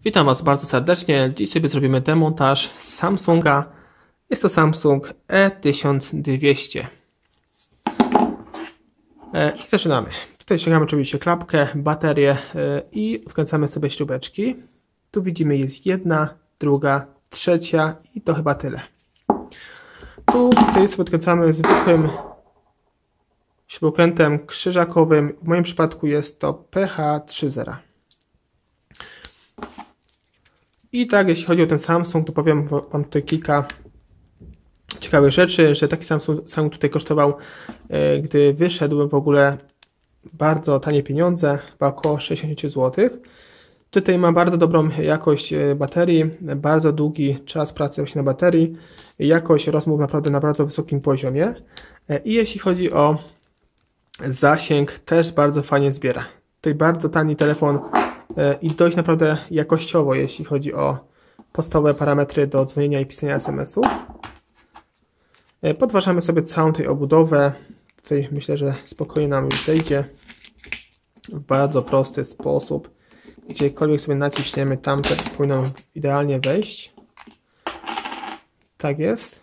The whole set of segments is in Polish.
Witam Was bardzo serdecznie. Dziś sobie zrobimy demontaż Samsunga. Jest to Samsung E1200. I zaczynamy. Tutaj ściągamy oczywiście klapkę, baterię i odkręcamy sobie śrubeczki. Tu widzimy jest jedna, druga, trzecia i to chyba tyle. Tutaj sobie odkręcamy zwykłym śrubokrętem krzyżakowym. W moim przypadku jest to PH30. I tak, jeśli chodzi o ten Samsung, to powiem Wam tutaj kilka ciekawych rzeczy, że taki Samsung tutaj kosztował, gdy wyszedł, w ogóle bardzo tanie pieniądze, chyba około 60 zł. Tutaj ma bardzo dobrą jakość baterii, bardzo długi czas pracy właśnie na baterii, jakość rozmów naprawdę na bardzo wysokim poziomie. I jeśli chodzi o zasięg, też bardzo fajnie zbiera. Tutaj bardzo tani telefon i dość naprawdę jakościowo, jeśli chodzi o podstawowe parametry do dzwonienia i pisania SMS-ów. Podważamy sobie całą tej obudowę. Tutaj myślę, że spokojnie nam już zejdzie w bardzo prosty sposób. Gdziekolwiek sobie naciśniemy, tam powinno idealnie wejść. Tak jest.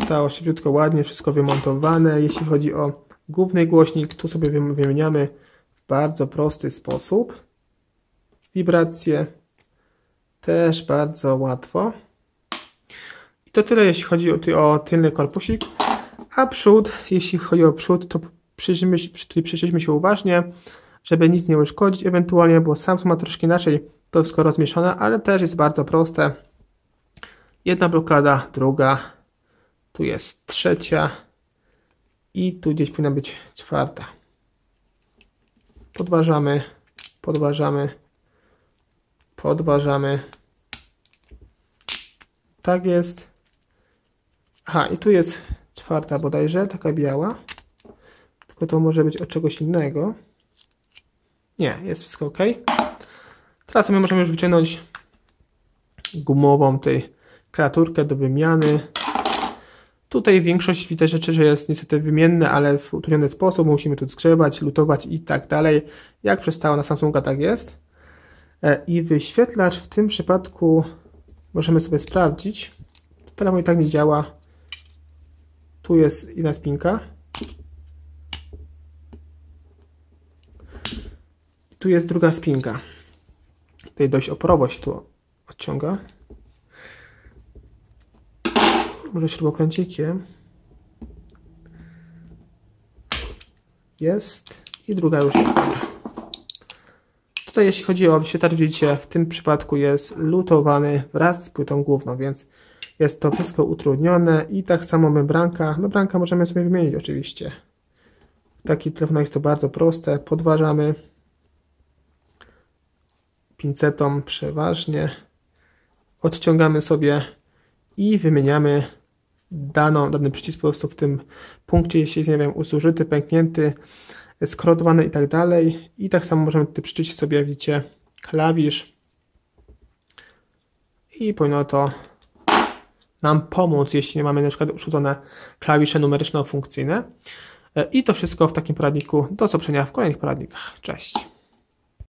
Stało szybciutko, ładnie, wszystko wymontowane. Jeśli chodzi o główny głośnik, tu sobie wymieniamy w bardzo prosty sposób. Wibracje też bardzo łatwo. I to tyle, jeśli chodzi o tylny korpusik. A przód, jeśli chodzi o przód, to przyjrzyjmy się uważnie, żeby nic nie uszkodzić ewentualnie, bo Samsung ma troszkę inaczej to wszystko rozmieszczone, ale też jest bardzo proste. Jedna blokada, druga, tu jest trzecia i tu gdzieś powinna być czwarta. Podważamy, podważamy, podważamy. Tak jest. Aha, i tu jest czwarta bodajże, taka biała. Tylko to może być od czegoś innego. Nie, jest wszystko ok. Teraz my możemy już wyciągnąć gumową tej kreaturkę do wymiany. Tutaj większość widzę rzeczy, że jest niestety wymienne, ale w utrudniony sposób. Musimy tu zgrzewać, lutować i tak dalej. Jak przystało na Samsunga, tak jest. I wyświetlacz w tym przypadku możemy sobie sprawdzić. Telefon i tak nie działa. Tu jest inna spinka. Tu jest druga spinka. Tutaj dość oporowo się tu odciąga. Może śrubokręcikiem. Jest. I druga już jest. Tutaj jeśli chodzi o wyświetlacz, widzicie, w tym przypadku jest lutowany wraz z płytą główną, więc jest to wszystko utrudnione. I tak samo membranka. Membrankę możemy sobie wymienić oczywiście. W takich telefonach jest to bardzo proste. Podważamy pincetą przeważnie. Odciągamy sobie i wymieniamy dany przycisk po prostu w tym punkcie, jeśli jest, nie wiem, zużyty, pęknięty, skrodowany i tak dalej. I tak samo możemy tutaj przycisnąć sobie, widzicie, klawisz i powinno to nam pomóc, jeśli nie mamy na przykład uszkodzone klawisze numeryczno-funkcyjne. I to wszystko w takim poradniku. Do zobaczenia w kolejnych poradnikach. Cześć!